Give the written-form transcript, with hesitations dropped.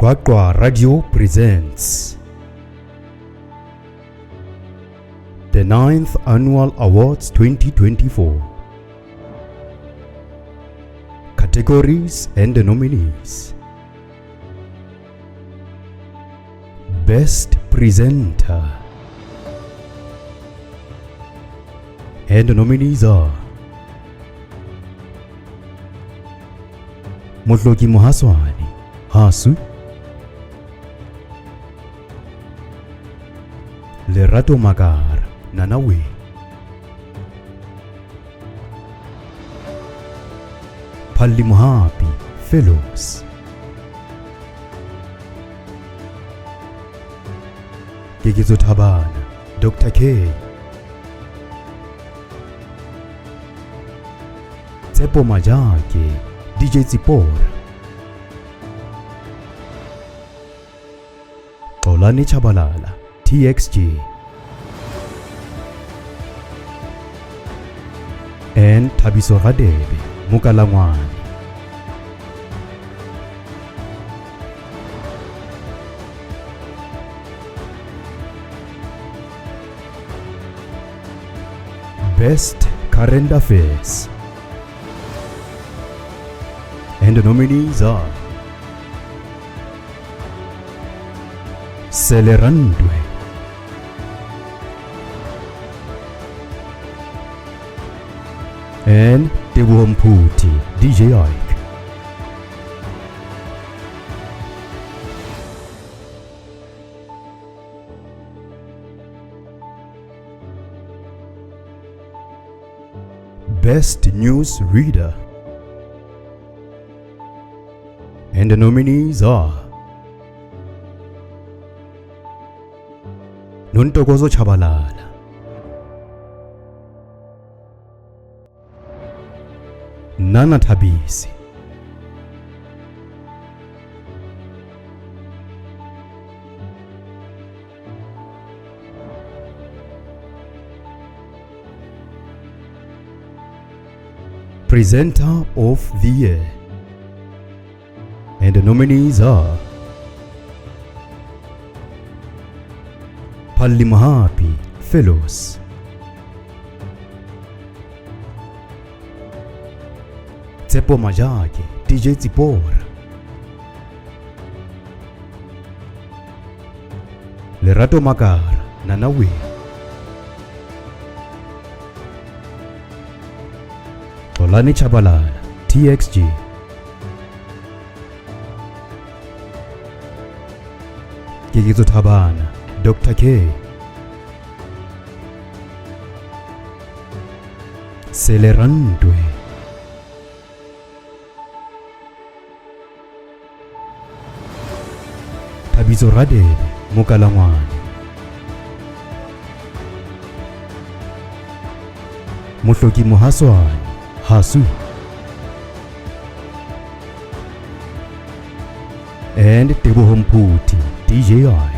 Qwa-Qwa Radio presents the 9th Annual Awards 2024. Categories and the nominees. Best Presenter. And the nominees are Motloki Mohaswani, Hasu, Lerato Magar, Nanawe, Palli Mohapi, Fellows, Gigizo Tabana, Dr. K, Tsepo Majake, DJ Tsipora, Olani Chabalala, TXG, and Tabiso Radebe, Mukalangwani. Best Current Affairs. And the nominees are Selerandwe, and Tewomputi, DJ Ike. Best News Reader. And the nominees are Nontokozo Chabalala, Nana Tabisi, Presenter of the Year. And the nominees are Palli Mohapi, Fellows, Tsepo Majake, DJ Tsipora, Lerato Magara, Nanawe, Olani Chabalala, TXG, Gigizo Tabana, Dr. K, Selerandwe, Tabizo Radebe, Mukalangwani, Motloki Mohaswani, Hasu, and Tebohomputi, DJ Ike.